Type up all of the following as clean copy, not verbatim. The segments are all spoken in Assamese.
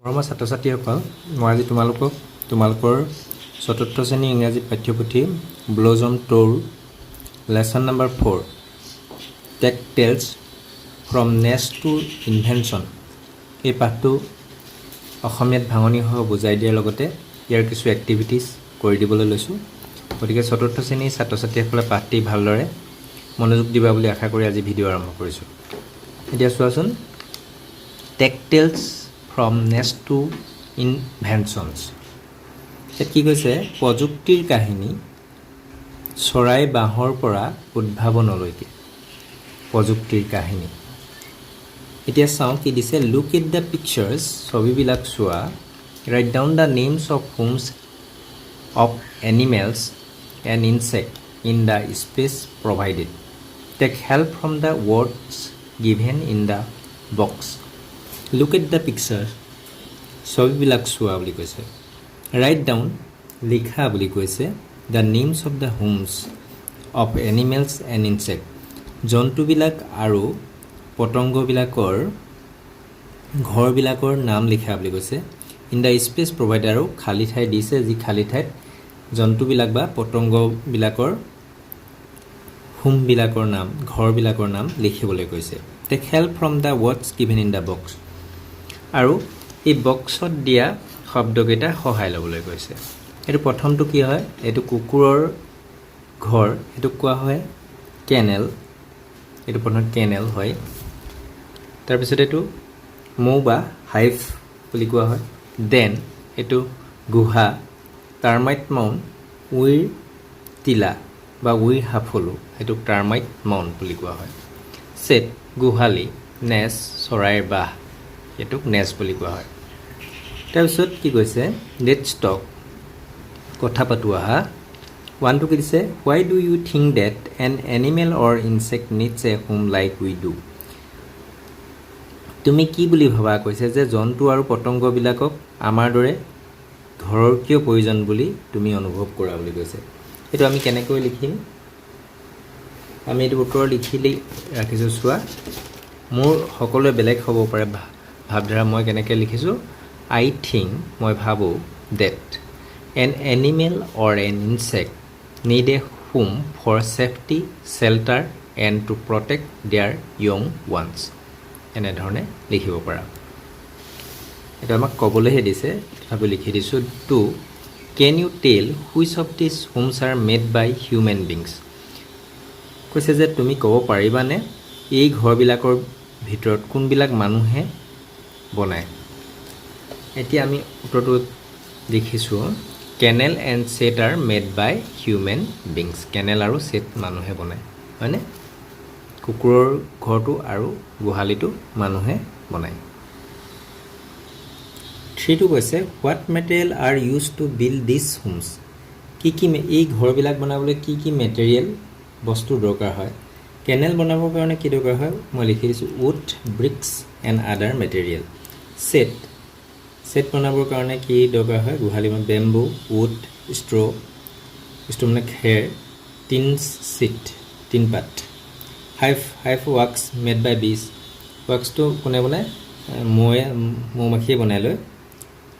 মৰমৰ ছাত্ৰ-ছাত্ৰীসকল, মই আজি তোমালোকৰ চতুৰ্থ শ্ৰেণীৰ ইংৰাজী পাঠ্যপুথি ব্লজম ট'ৰ lesson number 4 tech tales from nest to invention এই পাঠটো অসমীয়াত ভাঙনিসহ বুজাই দিয়াৰ লগতে ইয়াৰ কিছু এক্টিভিটিজ কৰি দিবলৈ লৈছোঁ। গতিকে চতুৰ্থ শ্ৰেণীৰ ছাত্ৰ-ছাত্ৰীসকলে পাঠটি ভালদৰে মনোযোগ দিবা বুলি আশা কৰি আজি ভিডিঅ' আৰম্ভ কৰিছোঁ। এতিয়া চোৱাচোন, টেকটেলছ ফ্ৰম নেষ্ট টু ইনভেনশ্যনছ। ইয়াত কি কৈছে? প্ৰযুক্তিৰ কাহিনী চৰাই বাঁহৰ পৰা উদ্ভাৱনলৈকে। প্ৰযুক্তিৰ কাহিনী। এতিয়া চাওঁ কি দিছে। লুক এট দ্য পিকচাৰ্ছ, ছবিবিলাক চোৱা। Write down the names of homes of animals and insect in the space provided. Take help from the words given in the box. Look at the pictures, ছবিবিলাক চোৱা বুলি কৈছে। ৰাইট ডাউন, লিখা বুলি কৈছে। The names of the homes of animals and insect, জন্তুবিলাক আৰু পতংগবিলাকৰ ঘৰবিলাকৰ নাম লিখা বুলি কৈছে। ইন দ্য স্পেচ প্ৰভাইড, আৰু খালী ঠাই দিছে, যি খালী ঠাইত জন্তুবিলাক বা পতংগবিলাকৰ হোমবিলাকৰ নাম, ঘৰবিলাকৰ নাম লিখিবলৈ কৈছে। Take help from the words given in the box, আৰু এই বক্সত দিয়া শব্দকেইটা সহায় ল'বলৈ কৈছে। এইটো প্ৰথমটো কি হয়? এইটো কুকুৰৰ ঘৰ, এইটোক কোৱা হয় কেনেল। এইটো প্ৰথম কেনেল হয়। তাৰপিছত এইটো মৌ বা হাইভ বুলি কোৱা হয়। দেন এইটো গুহা, টাৰ্মাইট মাউণ্ট, উইৰ টিলা বা উইৰ সাফলো, এইটোক টাৰ্মাইট মাউণ্ট বুলি কোৱা হয়। ছেট, গোহালি। নেচ, চৰাইৰ বাহ, এইটোক নেচ বুলি কোৱা হয়। তাৰপিছত কি কৈছে? লেটছ টক, কথা পাতো আহা। ওৱানটো কি দিছে? Why do you think that an animal or insect needs a home like we do. তুমি কি বুলি ভাবা? কৈছে যে জন্তু আৰু পতংগবিলাকক আমাৰ দৰে ঘৰৰ কিয় প্ৰয়োজন বুলি তুমি অনুভৱ কৰা বুলি কৈছে। এইটো আমি কেনেকৈ লিখিম? আমি এইটো উত্তৰ লিখি ৰাখিছোঁ। চোৱা, মোৰ সকলোৱে বেলেগ হ'ব পাৰে ভাৱধাৰা। মই কেনেকৈ লিখিছোঁ? আই থিংক, মই ভাবোঁ, that an animal or an insect need a home for safety, shelter and to protect their young ones. এনেধৰণে লিখিব পাৰা। এইটো আমাক ক'বলৈহে দিছে, তথাপি লিখি দিছোঁ। Two, can you tell which of these homes are made by human beings. কৈছে যে তুমি ক'ব পাৰিবানে এই ঘৰবিলাকৰ ভিতৰত কোনবিলাক মানুহে বনায়। এতিয়া আমি উত্তৰটো লিখিছোঁ, kennel and shed are made by human beings. Kennel আৰু ছেট মানুহে বনায়, হয়নে? কুকুৰৰ ঘৰটো আৰু গোহালিটো মানুহে বনায়। থ্ৰীটো কৈছে, what material R use to build this homes. কি এই ঘৰবিলাক বনাবলৈ কি কি মেটেৰিয়েল বস্তুৰ দৰকাৰ হয়? কেনেল বনাবৰ কাৰণে কি দৰকাৰ হয়? মই লিখি দিছোঁ wood, bricks and other material. Shed বনাবৰ কাৰণে কি দৰকাৰ হয়? গোহালি বেম্বু, উড, ষ্ট্ৰ মানে খেৰ, টিনপাত। হাইভ ৱাক্স মেড বাই বিজ। ৱাক্সটো কোনে বনায়? মৌ-মাখিয়ে বনাই লয়।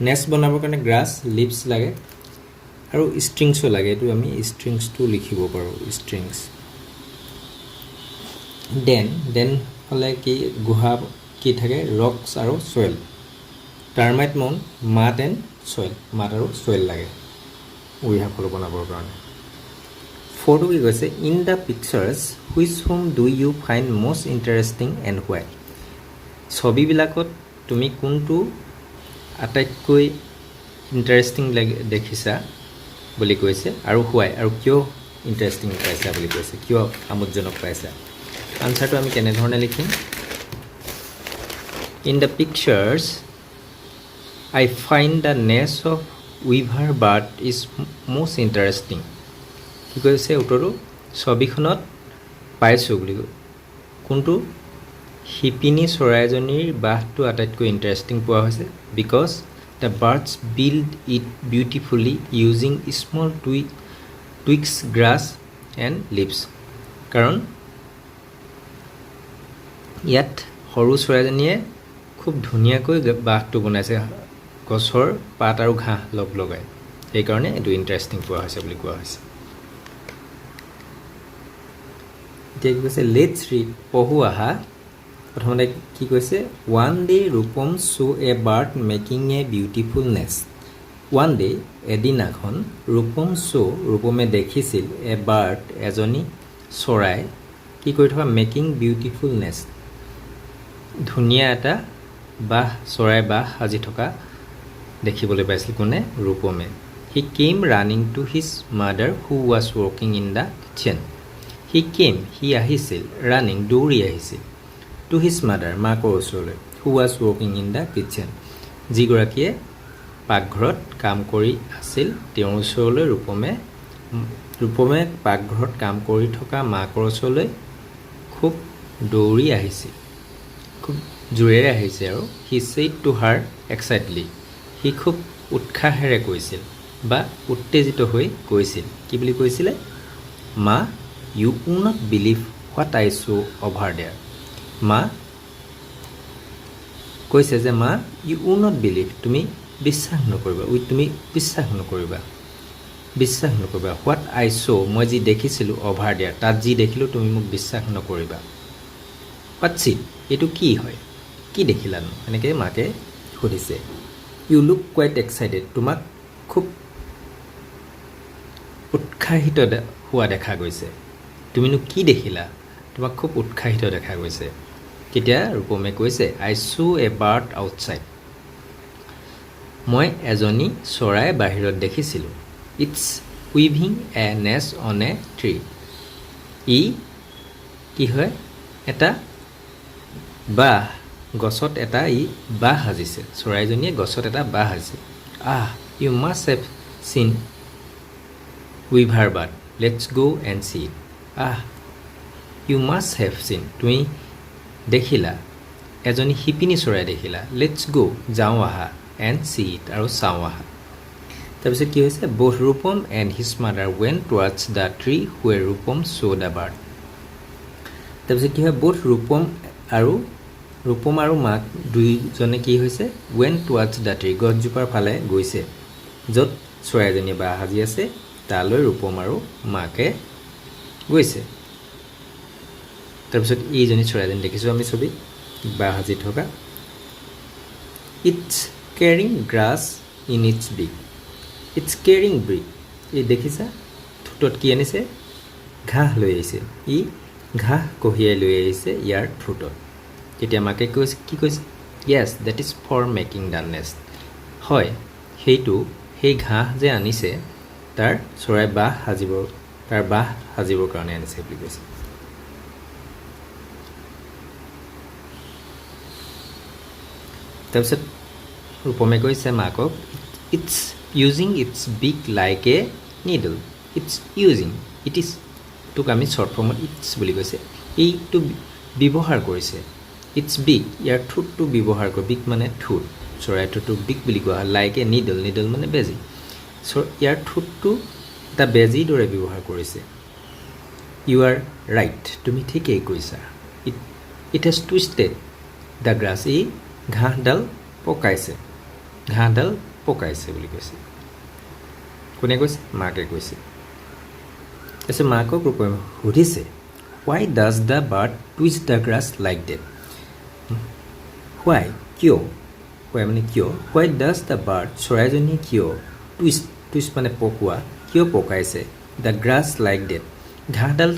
নেষ্ট বনাবৰ কাৰণে গ্ৰাছ, লিভছ লাগে, আৰু ষ্ট্ৰিংছো লাগে। এইটো আমি ষ্ট্ৰিংছটো লিখিব পাৰোঁ, ষ্ট্ৰিংছ। দেন হ'লে কি? গুহা কি থাকে? ৰকছ আৰু soil. Termite mount, মাট and soil, মাট আৰু ছইল লাগে উইৰ সাফলো বনাবৰ কাৰণে। ফ'ৰটো কি কৈছে? In the pictures which home do you find most interesting and why. ছবিবিলাকত তুমি কোনটো আটাইতকৈ ইণ্টাৰেষ্টিং দেখিছা বুলি কৈছে, আৰু হোৱাই, আৰু কিয় ইণ্টাৰেষ্টিং পাইছা বুলি কৈছে, কিয় আমোদজনক পাইছা। আনচাৰটো আমি কেনেধৰণে লিখিম? In the pictures I find the nest of weaver bird is most interesting. কি কৈছে উত্তৰটো? ছবিখনত পাইছোঁ বুলি কোনটো? শিপিনী চৰাইজনীৰ বাহটো আটাইতকৈ ইণ্টাৰেষ্টিং পোৱা হৈছে। Because the birds build it beautifully using small tweaks, grass and leaves. কাৰণ ইয়াত সৰু চৰাইজনীয়ে খুব ধুনীয়াকৈ বাহটো বনাইছে, গছৰ পাত আৰু ঘাঁহ লগ লগাই সেইকাৰণে এইটো ইণ্টাৰেষ্টিং পোৱা হৈছে বুলি কোৱা হৈছে এতিয়া কি কৈছে লেটছ ৰিড পঢ়ো আহা প্ৰথমতে কি কৈছে one day Rupam saw a bird making a beautiful nest one day এদিনাখন ৰূপমে দেখিছিল এ বাৰ্ড এজনী চৰাই কি কৰি থকা মেকিং বিউটিফুল নেষ্ট ধুনীয়া এটা বাহ চৰাই বাহ সাজি থকা দেখিবলৈ পাইছিল কোনে ৰূপমে he came running to his mother who was working in the kitchen he আহিছিল ৰানিং দৌৰি আহিছিল টু হিজ মাদাৰ মাকৰ ওচৰলৈ who was working in the kitchen যিগৰাকীয়ে পাকঘৰত কাম কৰি আছিল তেওঁৰ ওচৰলৈ ৰূপমে পাকঘৰত কাম কৰি থকা মাকৰ ওচৰলৈ খুব দৌৰি আহিছিল খুব জোৰেৰে আহিছে আৰু হি ছেইড টু হাৰ এক্সাইটলি সি খুব উৎসাহেৰে কৈছিল বা উত্তেজিত হৈ কৈছিল কি বুলি কৈছিলে ma you will not believe what I saw' over there মা কৈছে যে মা ইউ উইল নট বিলিভ তুমি বিশ্বাস নকৰিবা হোৱাট আই ছ' মই যি দেখিছিলোঁ অভাৰ দেয়াৰ তাত যি দেখিলোঁ তুমি মোক বিশ্বাস নকৰিবা পাচ্ছিত এইটো কি হয় কি দেখিলানো এনেকৈ মাকে সুধিছে ইউ লুক কুৱাইট এক্সাইটেড তোমাক খুব উৎসাহিত হোৱা দেখা গৈছে তুমিনো কি দেখিলা তোমাক খুব উৎসাহিত দেখা গৈছে কেতিয়া ৰূপমে কৈছে আই ছ' এ বাৰ্ড আউটছাইড মই এজনী চৰাই বাহিৰত দেখিছিলোঁ it's weaving a nest on a tree ই কি হয় এটা বাহ গছত এটা বাহ সাজিছে চৰাইজনীয়ে গছত এটা বাহ সাজিছে ইউ মাষ্ট হেভ চিন উইভাৰ বাৰ্ড লেটছ গ' and C it U must have চিন তুমি দেখিলা এজনী শিপিনী চৰাই দেখিলা লেটছ গ' যাওঁ আহা এণ্ড চি ইট আৰু চাওঁ আহা তাৰপিছত কি হৈছে both Rupam and his mother went towards the tree where Rupam saw the bird তাৰপিছত কি হয় both ৰূপম আৰু মাক দুইজনে কি হৈছে went towards the tree গছজোপাৰ ফালে গৈছে য'ত চৰাইজনী বাহ সাজি আছে তালৈ ৰূপম আৰু মাকে গৈছে তাৰপিছত এইজনী চৰাইজনী দেখিছোঁ আমি ছবি বাহ সাজি থকা it's carrying grass in its beak it's carrying brick এই দেখিছা ঠোঁটত কি আনিছে ঘাঁহ লৈ আহিছে ঘাঁহ কঢ়িয়াই লৈ আহিছে ইয়াৰ ঠোঁটত তেতিয়া মাকে কৈছে কি কৈছে yes that is for making the nest হয় সেই ঘাঁহ যে আনিছে তাৰ চৰাই বাহ সাজিবৰ কাৰণে আনিছে বুলি কৈছে তাৰপিছত ৰূপমে কৈছে মাকক ইটছ ইউজিং ইটছ বিক like a needle it is তোক আমি শ্বৰ্ট ফৰ্মত ইটছ বুলি কৈছে এইটো ব্যৱহাৰ কৰিছে ইটছ বিক ইয়াৰ ঠোঁটটো ব্যৱহাৰ কৰে বিক মানে ঠোঁট চৰাই ঠোঁটটোক বিক বুলি কোৱা হয় লাইক এ নিডল মানে বেজী ইয়াৰ ঠোঁটটো এটা বেজীৰ দৰে ব্যৱহাৰ কৰিছে ইউ আৰ ৰাইট তুমি ঠিকেই কৈছা ইট হেজ টুইষ্টেড দ্য গ্ৰাছ এই ঘাঁহডাল পকাইছে বুলি কৈছে কোনে কৈছে মাকে কৈছে তাৰপিছত মাকক ৰূপমে সুধিছে why does the bird twist the grass like that কিয় হোৱাই ডাজ দ্য বাৰ্ড চৰাইজনীয়ে কিয় টুইষ্ট মানে পকোৱা কিয় পকাইছে দ্য গ্ৰাছ লাইক ডেট ঘাঁহডাল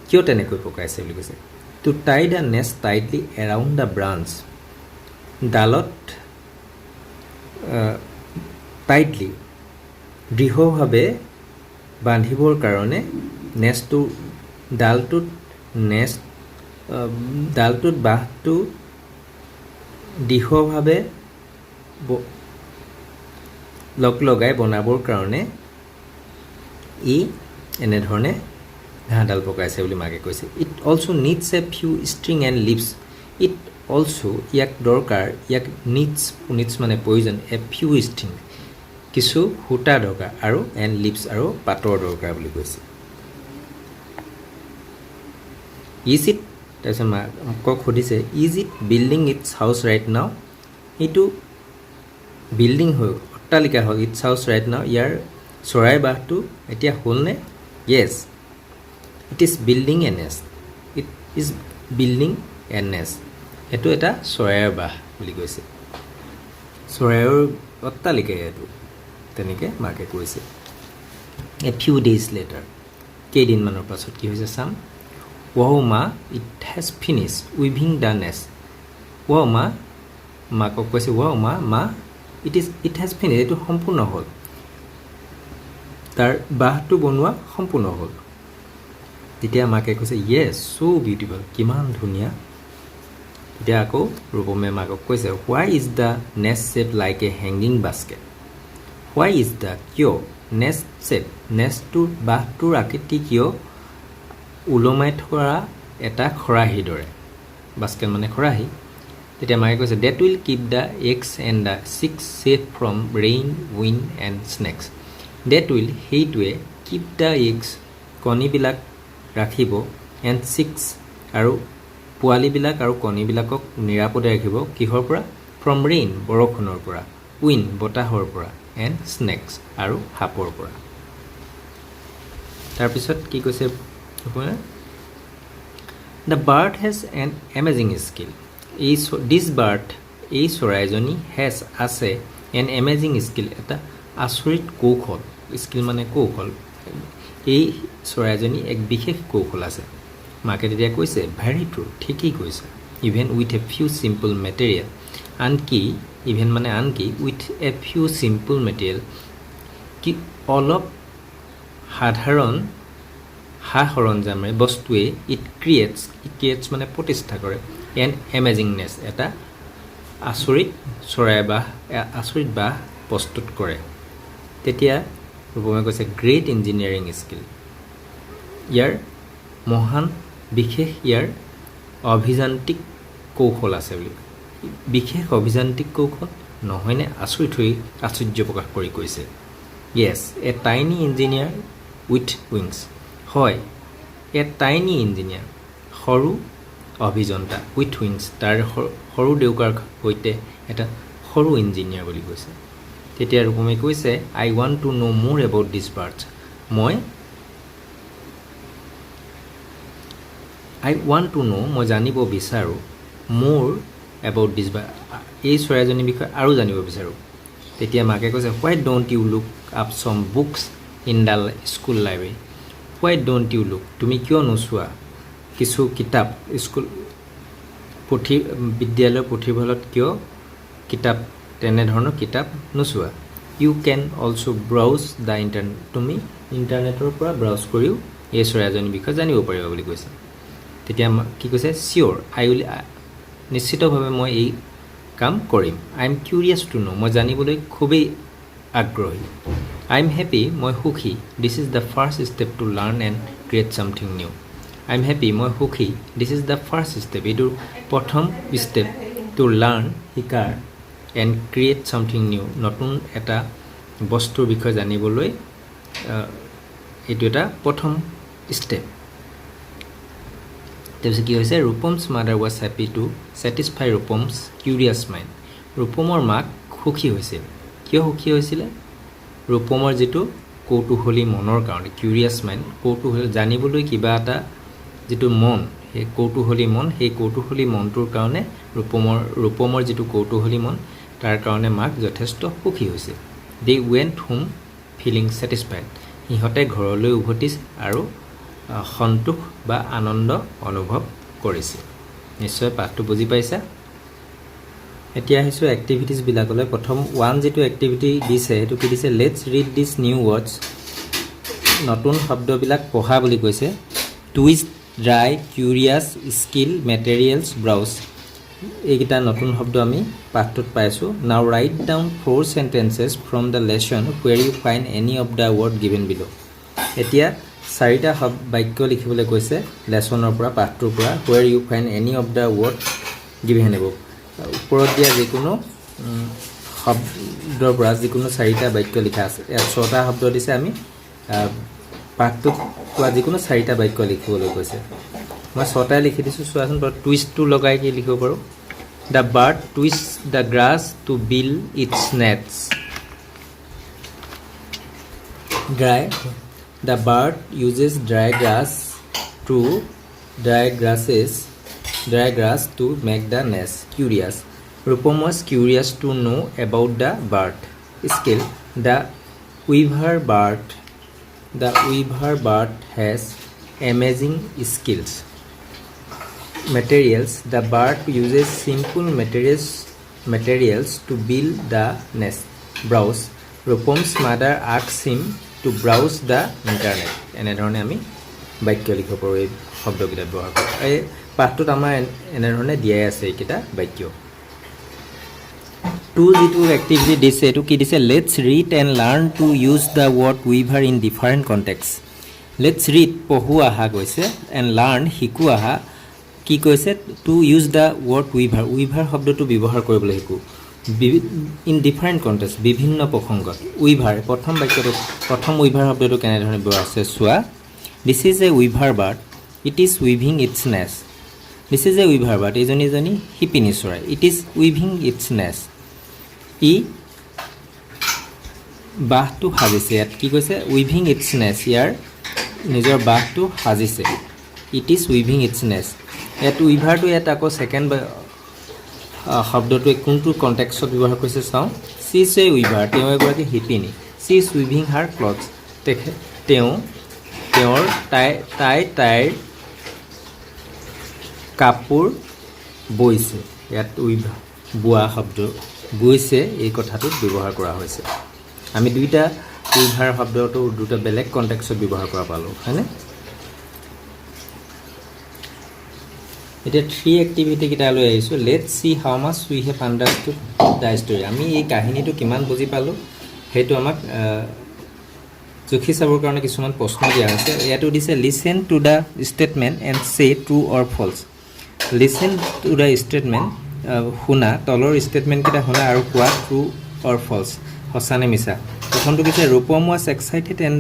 কিয় তেনেকৈ পকাইছে বুলি কৈছে to tie the nest tightly around the branch ডালত টাইটলি দৃঢ়ভাৱে বান্ধিবৰ কাৰণে ডালটোত বাঁহটো দৃঢ়ভাৱে লগাই বনাবৰ কাৰণে এনেধৰণে ঘাঁহডাল পকাইছে বুলি মাকে কৈছে it also' needs a few string and leaves it also' ইয়াক নিডছ মানে প্ৰয়োজন এ ফিউ ষ্ট্ৰিং কিছু সূতা দৰকাৰ আৰু এণ্ড লিভছ আৰু পাতৰ দৰকাৰ বুলি কৈছে ইজ ইট তাৰপিছত মাকক সুধিছে is it building its house right now এইটো বিল্ডিং হ'ল অট্টালিকা হ'ল ইটছ হাউচ ৰাইট নাও ইয়াৰ চৰাইৰ বাহটো এতিয়া হ'লনে yes it is building a nest it is building a nest এইটো এটা চৰাইৰ বাহ বুলি কৈছে চৰাইৰ অট্টালিকা এইটো তেনেকৈ মাকে কৈছে এ ফিউ ডেইজ লেটাৰ কেইদিনমানৰ পাছত কি হৈছে Sam wow ma it has finish weaving the nest wow ma মাকক কৈছে wow ma it has finish এইটো সম্পূৰ্ণ হ'ল তাৰ বাহটো বনোৱা সম্পূৰ্ণ হ'ল তেতিয়া মাকে কৈছে য়েছ চ' বিউটিফুল কিমান ধুনীয়া এতিয়া আকৌ ৰূপমে মাকক কৈছে why is the nest shape like a hanging basket why is the কিয় নেষ্ট শ্বেপ নেষ্টটোৰ বাহটোৰ আকৃতি কিয় ওলমাই থোৱা এটা খৰাহীৰ দৰে বাস্কেট মানে খৰাহী তেতিয়া মাকে কৈছে that will keep the eggs and the chicks safe from rain wind and snakes that will সেইটোৱে কিপ দ্য এগছ কণীবিলাক ৰাখিব এণ্ড চিক্স আৰু পোৱালিবিলাক আৰু কণীবিলাকক নিৰাপদে ৰাখিব কিহৰ পৰা ফ্ৰম ৰেইন বৰষুণৰ পৰা উইণ্ড বতাহৰ পৰা এণ্ড স্নেক্স আৰু সাপৰ পৰা তাৰপিছত কি কৈছে the bird has N amazing skill this bird এই চৰাইজনী হেজ আছে এন এমেজিং স্কিল এটা আচৰিত কৌশল স্কিল মানে কৌশল এই চৰাইজনী এক বিশেষ কৌশল আছে মাকে তেতিয়া কৈছে ভেৰি ট্ৰু ঠিকেই কৈছে even with a few simple material আনকি ইভেন মানে আনকি with a few simple material কি অলপ সাধাৰণ সা সৰঞ্জামেৰে বস্তুৱে ইট ক্ৰিয়েটছ মানে প্ৰতিষ্ঠা কৰে এণ্ড এমেজিংনেছ এটা আচৰিত চৰাই বাহ আচৰিত বাহ প্ৰস্তুত কৰে তেতিয়া ৰূপমে কৈছে গ্ৰেট ইঞ্জিনিয়াৰিং স্কিল ইয়াৰ মহান বিশেষ ইয়াৰ অভিযান্ত্ৰিক কৌশল আছে বুলি বিশেষ অভিযান্ত্ৰিক কৌশল নহয়নে আচৰিত হৈ আশ্চৰ্য প্ৰকাশ কৰি কৈছে yes a tiny engineer with wings হয় এ টাইনি ইঞ্জিনিয়াৰ সৰু অভিযন্তা উইথ উইংছ তাৰ সৰু ডেউকাৰ সৈতে এটা সৰু ইঞ্জিনিয়াৰ বুলি কৈছে তেতিয়া ৰূপমে কৈছে আই ৱান্ট টু ন' মোৰ এবাউট দিছ বাৰ্ডছ মই জানিব বিচাৰোঁ মোৰ এবাউট দিছ বাৰ্ড এই চৰাইজনীৰ বিষয়ে আৰু জানিব বিচাৰোঁ তেতিয়া মাকে কৈছে why don't you look up some books in the school library why don't you look তুমি কিয় নোচোৱা কিছু কিতাপ স্কুল বিদ্যালয়ৰ পুথিভঁৰালত কিয় কিতাপ তেনেধৰণৰ কিতাপ নোচোৱা you can also' browse the internet তুমি ইণ্টাৰনেটৰ পৰা ব্ৰাউজ কৰিও এই চৰাইজনীৰ বিষয়ে জানিব পাৰিবা বুলি কৈছে তেতিয়া কি কৈছে চিয়'ৰ আই উইল নিশ্চিতভাৱে মই এই কাম কৰিম আই এম কিউৰিয়াছ টু ন' মই জানিবলৈ খুবেই আগ্ৰহী আই এম হেপী মই সুখী this is the first step two learn and create something new I am happy মই সুখী this is the first step এইটোৰ প্ৰথম ষ্টেপ টু লাৰ্ণ শিকাৰ এণ্ড ক্ৰিয়েট ছামথিং নিউ নতুন এটা বস্তুৰ বিষয়ে জানিবলৈ এইটো এটা প্ৰথম ষ্টেপ তাৰপিছত কি হৈছে Rupam's mother was happy to satisfy Rupam's curious mind ৰূপমৰ মাক সুখী হৈছিল কিয় সুখী হৈছিলে ৰূপমৰ যিটো কৌতূহলী মনৰ কাৰণে কিউৰিয়াছ মাইণ্ড কৌতূহলী জানিবলৈ কিবা এটা যিটো মন সেই কৌতূহলী মন সেই কৌতূহলী মনটোৰ কাৰণে ৰূপমৰ যিটো কৌতূহলী মন তাৰ কাৰণে মাক যথেষ্ট সুখী হৈছিল দে ৱেণ্ট হোম ফিলিং ছেটিছফাইড সিহঁতে ঘৰলৈ উভতিছে আৰু সন্তোষ বা আনন্দ অনুভৱ কৰিছে নিশ্চয় পাঠটো বুজি পাইছা এতিয়া আহিছোঁ এক্টিভিটিজবিলাকলৈ প্ৰথম ওৱান যিটো এক্টিভিটি দিছে সেইটো কি দিছে let's read this new words নতুন শব্দবিলাক পঢ়া বুলি কৈছে twist dry curious skill materials browse এইকেইটা নতুন শব্দ আমি পাঠটোত পাইছোঁ now write down 4 sentences from the lesson where you find any of the word given below' এতিয়া 4টা বাক্য লিখিবলৈ কৈছে লেচনৰ পৰা পাঠটোৰ পৰা where you find any of the word given above ওপৰত দিয়া যিকোনো শব্দৰ পৰা যিকোনো 4টা বাক্য লিখা আছে ইয়াত 6টা শব্দ দিছে আমি পাঠটোত পোৱা যিকোনো 4টা বাক্য লিখিবলৈ কৈছে মই 6টাই লিখি দিছোঁ চোৱাচোন বাৰু টুইষ্টটো লগাই কি লিখিব পাৰোঁ The bird twists the grass to build its nest. Dry. The bird uses dry grass to make the nest. Curious. Rupam was curious to know about the bird. Skill. The weaver bird has amazing skills. Materials. The bird uses simple materials to build the nest. Browse. Rupam's mother asked him to browse the internet. এনেধৰণে আমি বাক্য লিখিব পাৰোঁ এই শব্দকেইটা ব্যৱহাৰ কৰোঁ এই পাঠটোত আমাৰ এনেধৰণে দিয়াই আছে এইকেইটা বাক্য টু যিটো এক্টিভিটি দিছে এইটো কি দিছে let's read and learn to use the word weaver in different context let's read পঢ়ো আহা কৈছে এণ্ড লাৰ্ণ শিকো আহা কি কৈছে to use the word weaver শব্দটো ব্যৱহাৰ কৰিবলৈ শিকো ইন ডিফাৰেণ্ট কণ্টেক্সট বিভিন্ন প্ৰসংগত উইভাৰ প্ৰথম বাক্যটো প্ৰথম উইভাৰ শব্দটো কেনেধৰণে ব্যৱহাৰ আছে চোৱা this is a weaver bird it is weaving its nest this is a weaver bird এইজনী শিপিনী চৰাই it is weaving its nest ই বাঁহটো সাজিছে ইয়াত কি কৈছে উইভিং ইটছ নেষ্ট ইয়াৰ নিজৰ বাঁহটো সাজিছে it is weaving its nest ইয়াত উইভাৰটো ইয়াত আকৌ ছেকেণ্ড শব্দটোৱে কোনটো কণ্টেক্সত ব্যৱহাৰ কৰিছে চাওঁ চি ইজ এ উইভাৰ তেওঁ এগৰাকী শিপিনী C is weaving her clothes তাইৰ কাপোৰ বৈছে ইয়াত বোৱা শব্দ বৈছে এই কথাটোত ব্যৱহাৰ কৰা হৈছে আমি দুইটা উইভাৰ শব্দটো দুটা বেলেগ কণ্টেক্সত ব্যৱহাৰ কৰা পালোঁ হয়নে এতিয়া থ্ৰী এক্টিভিটিকেইটা লৈ আহিছোঁ let's see how much we have understood the story আমি এই কাহিনীটো কিমান বুজি পালোঁ সেইটো আমাক জুখি চাবৰ কাৰণে কিছুমান প্ৰশ্ন দিয়া হৈছে ইয়াতো দিছে listen to the statement and say true or false listen to the statement শুনা তলৰ ষ্টেটমেণ্টকেইটা শুনা আৰু কোৱা ট্ৰু অৰ ফল্ছ সঁচা নে মিছা প্ৰথমটো কৈছে Rupam was excited and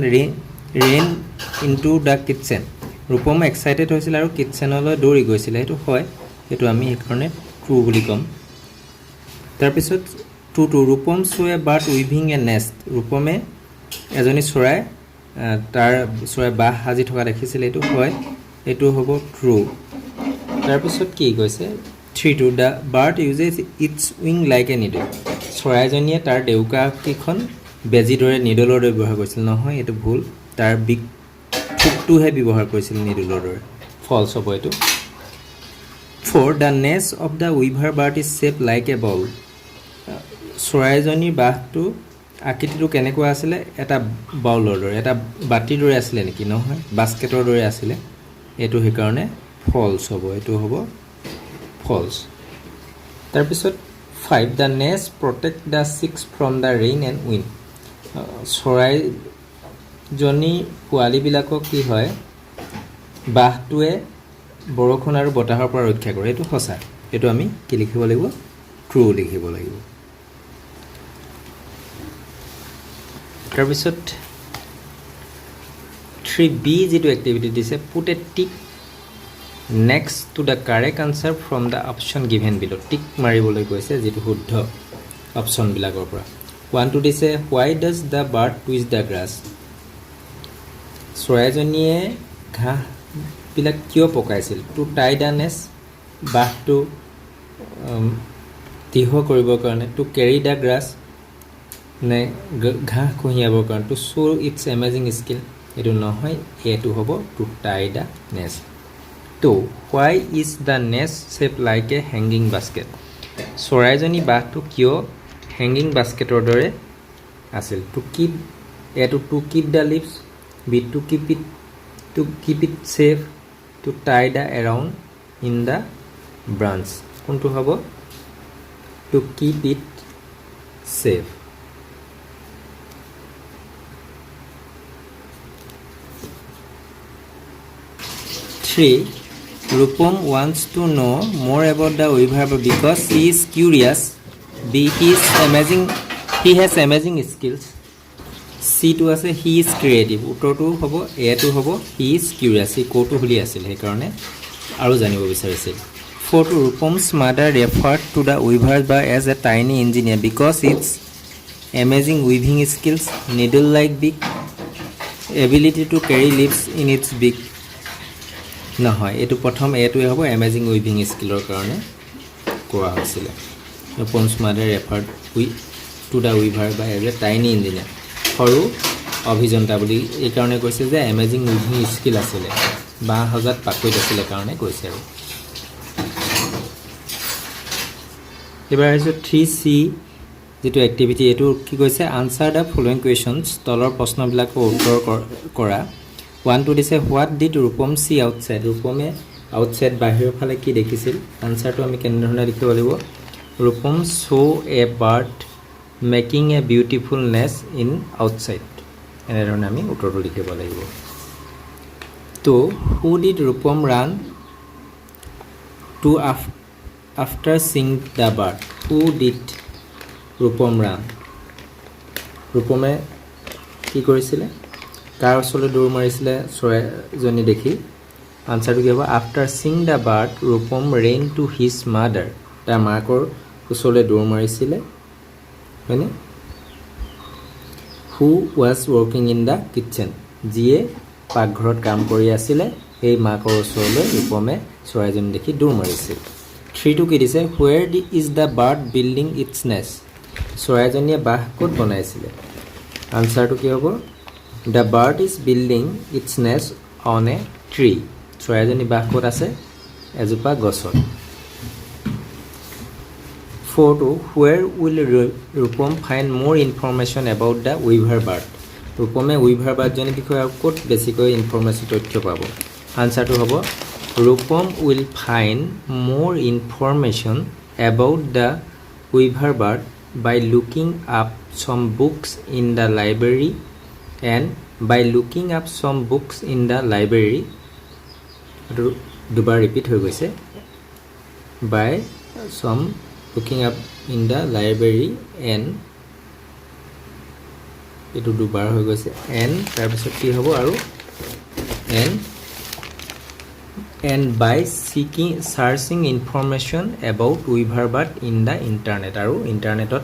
ran into the kitchen Rupam excited হৈছিল আৰু কিটচেনলৈ দৌৰি গৈছিলে সেইটো হয় সেইটো আমি সেইকাৰণে ট্ৰু বুলি ক'ম তাৰপিছত two Rupam saw' a bird weaving a nest ৰূপমে এজনী চৰাই তাৰ চৰাই বাঁহ সাজি থকা দেখিছিলে এইটো হয় এইটো হ'ব ট্ৰু তাৰপিছত কি কৈছে three to the bird uses its wing like a needle চৰাইজনীয়ে তাৰ ডেউকাকেইখন বেজী দৰে নিডলৰ দৰে ব্যৱহাৰ কৰিছিল নহয় এইটো ভুল তাৰ ঠোঁটটোহে ব্যৱহাৰ কৰিছিল নিডলৰ দৰে ফল্ছ হ'ব এইটো four the nest of the weaver bird is shape like a ball চৰাইজনীৰ বাঁহটো আকৃতিটো কেনেকুৱা আছিলে এটা বাউলৰ দৰে এটা বাতিৰ দৰে আছিলে নেকি নহয় বাস্কেটৰ দৰে আছিলে এইটো সেইকাৰণে ফল্ছ হ'ব এইটো হ'ব ফল্ছ তাৰপিছত five the nest protect the chicks from the rain and wind চৰাইজনী পোৱালিবিলাকক কি হয় বাঁহটোৱে বৰষুণ আৰু বতাহৰ পৰা ৰক্ষা কৰে এইটো সঁচা এইটো আমি কি লিখিব লাগিব ট্ৰু লিখিব লাগিব তাৰপিছত 3B যিটো এক্টিভিটি দিছে put a tick next to the correct answer from the option given below' tick মাৰিবলৈ কৈছে যিটো শুদ্ধ অপশ্যনবিলাকৰ পৰা 1 দিছে why does the bird twist the grass চৰাইজনীয়ে ঘাঁহবিলাক কিয় পকাইছিল টু টাই দ্য নেষ্ট বাঁহটো দৃঢ় কৰিবৰ কাৰণে টু কেৰি দ্য গ্ৰাছ নে ঘাঁহ কঢ়িয়াবৰ কাৰণে to show' its amazing skill এইটো নহয় এইটো হ'ব to tie the nest to why is the nest shape like a hanging basket চৰাইজনী বাঁহটো কিয় হেংগিং বাস্কেটৰ দৰে আছিল টু কিপ এইটো to keep the leaves be to keep it safe to tie the around in the branch কোনটো হ'ব to keep it safe 3. Rupam wants to know more about the weaver because he is curious. B. He has amazing skills. C to আছে he is creative. উত্তৰটো হ'ব A টো হ'ব he is curious. ই কোটো বুলি আছিল সেইকাৰণে আৰু জানিব বিচাৰিছিল For Rupam's mother referred to the weaver bar as a tiny engineer because its amazing weaving skills, needle-like beak, ability to carry leaves in its beak. নহয় এটো প্ৰথম এটোৱে হ'ব এমেজিং উইভিং স্কিলৰ কাৰণে কোৱা হৈছিল Rupam's mother referred to the weaver by as a tiny engineer সৰু অভিযন্তা বুলি এই কাৰণে কৈছে যে এমেজিং উইভিং স্কিল আছিল বা হজাত পাকৈত আছিল কাৰণে কৈছে আৰু এবাৰ আছে 3C যেটো এক্টিভিটি এটো কি কৈছে আনসাৰ দা ফলোইং কোৱেশ্চনছ তলৰ প্ৰশ্নবিলাকৰ উত্তৰ কৰা 1 to দিছে what did Rupam see outside Rupame outside বাহিৰৰ ফালে কি দেখিছিল আনসাৰটো আমি কেনে ধৰণে লিখিব লাগিব Rupam saw a bird making a beautiful nest in outside এনে ধৰণে আমি উত্তৰটো লিখিব লাগিব তো who did Rupam run to after seeing the bird who did Rupam run Rupame কি কৰিছিল কাৰ ওচৰলৈ দৌৰ মাৰিছিল চৰাইজনী দেখি আনসাৰটো কি হ'ব after seeing the bird Rupam ran to his mother তাৰ মাকৰ ওচৰলৈ দৌৰ মাৰিছিল হয়নে who was working in the kitchen যিয়ে পাকঘৰত কাম কৰি আছিল এই মাকৰ ওচৰলৈ Rupame চৰাইজনী দেখি দৌৰ মাৰিছিল 3 to কি দিছে where is the bird building its nest চৰাইজনীয়ে বাহ ক'ত বনাইছিল আনসাৰটো কি হ'ব the bird is building its nest on a tree চৰাইজনী বাহ ক'ত আছে এজোপা গছত 4 to where will Rupam find more information about the weaver bird Rupame weaver bird জনী বিষয়ে ক'ত বেছিকৈ ইনফৰমেশন তথ্য পাব আনসাৰটো হ'ব Rupam will find more information about the weaver bird by looking up some books in the library and by looking up some books in the library দুবাৰ ৰিপিট হৈ গৈছে by some looking up in the library and এটো দুবাৰ হৈ গৈছে and তাৰ পিছত কি হ'ব আৰু and by searching information about weaver bird in the internet আৰু ইন্টাৰনেটত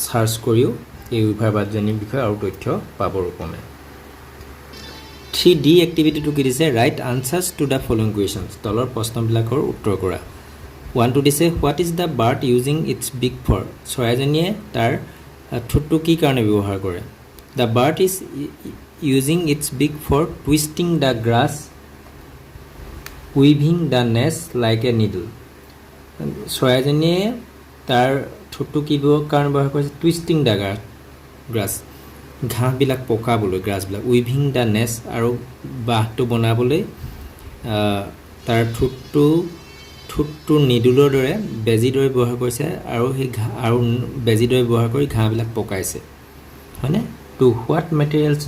সাৰ্চ কৰিও এই weaver bird জনীৰ বিষয়ে আৰু তথ্য পাব Rupame 3D এক্টিভিটিটো কি দিছে ৰাইট আনসাৰ্স টু দা ফলোইং কোৱেশ্চনছ তলৰ প্ৰশ্নবিলাকৰ উত্তৰ কৰা 1 to দিছে what is the bird using its beak for চৰাইজনীয়ে তাৰ ঠোঁটটো কি কাৰণে ব্যৱহাৰ কৰে the bird is using its beak for twisting the grass weaving the nest like a needle চৰাইজনীয়ে তাৰ ঠোঁটটো কি কাৰণে ব্যৱহাৰ কৰিছে twisting the grass ঘাঁহ বিলাক পকাবলৈ গ্ৰাছ বিলাক উইভিং দা নেষ্ট আৰু বাহটো বনাবলৈ তাৰ ঠোঁটটো নিডুলৰ দৰে বেজি দৰে ব্যৱহাৰ কৰিছে আৰু সেই আৰু বেজি দৰে ব্যৱহাৰ কৰি ঘাঁহ বিলাক পকাইছে হয়নে to what materials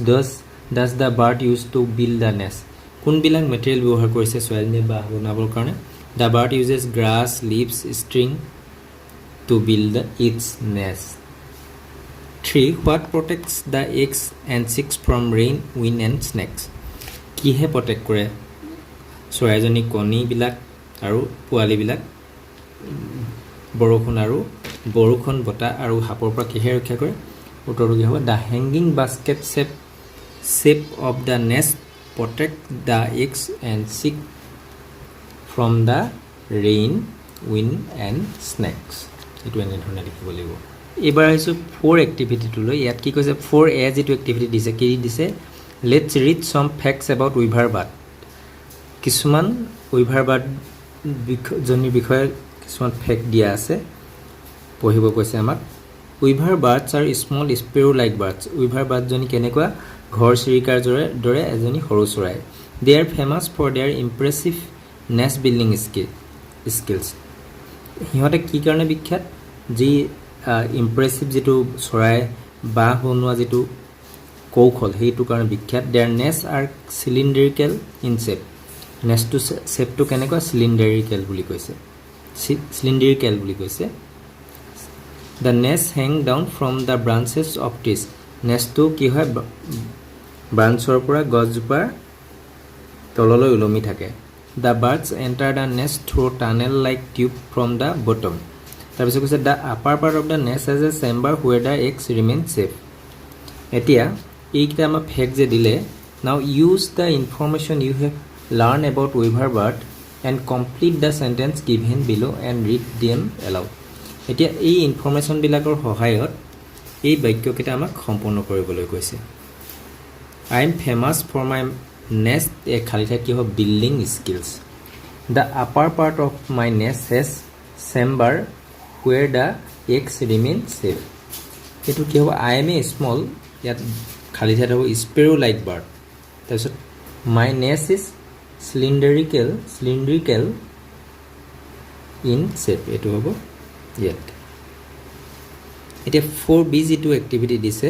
does the bird use to build the nest কোনবিলাক মেটেৰিয়েল ব্যৱহাৰ কৰিছে চৰাইজনীয়ে বাহ বনাবৰ কাৰণে the bird uses grass leaves string to build its nest 3 what protects the eggs and chicks from rain wind and snakes কিহে protect কৰে চৰাইজনী কণী বিলাক আৰু পোৱালি বিলাক বৰষুণ বতাহ আৰু হাপৰ পৰা কিহে ৰক্ষা কৰে উত্তৰটো কি হ'ব the hanging basket shape of the nest protect the eggs and chicks from the rain wind and snakes এটো এনে ধৰণে লিখিব লাগিব এবাৰ আহিছো 4 এক্টিভিটিটো লৈ ইয়াত কি কৈছে 4A যেটো এক্টিভিটি দিছে কি দিছে let's read some facts about weaver bird কিছুমান weaver bird জনী বিষয়ে কিছুমান ফ্যাক্ট দিয়া আছে পঢ়িব কৈছে আমাক weaver birds are small sparrow like birds weaver bird জনী কেনেকুৱা ঘৰ চিৰিকাৰ দৰে এজনী সৰু চৰাই they are famous for their impressive nest building skills হিহঁতে কি কাৰণে বিখ্যাত যি impressive যেটো চৰাই বাহ বনোৱা যেটো কৌশল হেতু কাৰণে বিখ্যাত their nests are cylindrical in shape nest to shape to কেনেকুৱা cylindrical বুলি কৈছে the nests hang down from the branches of trees nest to কি হয় ব্ৰাঞ্চৰ পৰা গছজোপাৰ তললৈ ওলমি থাকে the birds enter the nest through tunnel like tube from the bottom তাৰপিছত কৈছে the upper part of the nest as a chamber where the eggs remain safe এতিয়া এইকেইটা আমাৰ ফেক্ট যে দিলে now use the information you have learn about weaver bird and complete the sentence given below' and read them aloud এতিয়া এই ইনফৰমেশ্যনবিলাকৰ সহায়ত এই বাক্যকেইটা আমাক সম্পূৰ্ণ কৰিবলৈ কৈছে I am famous for my nest a খালী ঠাইত কি হ'ব building skills the upper part of my nest has chamber where the eggs remain safe এইটো কি হ'ব আই এম এ স্মল ইয়াত খালী ঠাইত হ'ব স্পেৰো লাইক বাৰ্ড তাৰপিছত my nest is cylindrical in safe এইটো হ'ব ইয়াত এতিয়া 4B যিটো এক্টিভিটি দিছে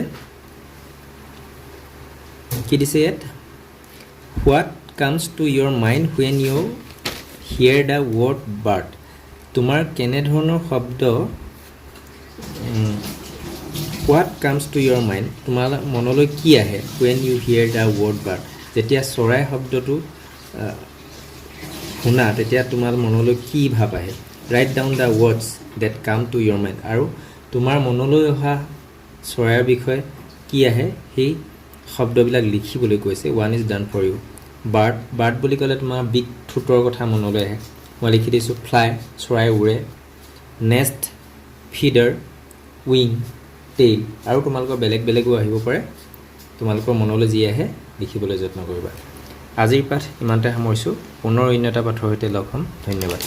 কি দিছে ইয়াত what comes to your mind when you hear the word bird তোমাৰ কেনেধৰণৰ শব্দ what comes to your mind তোমাৰ মনলৈ কি আহে when you hear the word bird যেতিয়া চৰাই শব্দটো শুনা তেতিয়া তোমাৰ মনলৈ কি ভাৱ আহে write down the words that come to your mind আৰু তোমাৰ মনলৈ অহা চৰাইৰ বিষয়ে কি আহে সেই শব্দবিলাক লিখিবলৈ কৈছে one is done for you bird বুলি ক'লে তোমাৰ বিগ ঠোঁটৰ কথা মনলৈ আহে মই লিখি দিছোঁ ফ্লাই চৰাই উৰে নেষ্ট ফিডাৰ উইং টেইল আৰু তোমালোকৰ বেলেগ বেলেগো আহিব পাৰে তোমালোকৰ মনলৈ যি আহে লিখিবলৈ যত্ন কৰিবা আজিৰ পাঠ ইমানতে সামৰিছোঁ পুনৰ অন্য এটা পাঠৰ সৈতে লগ হ'ম ধন্যবাদ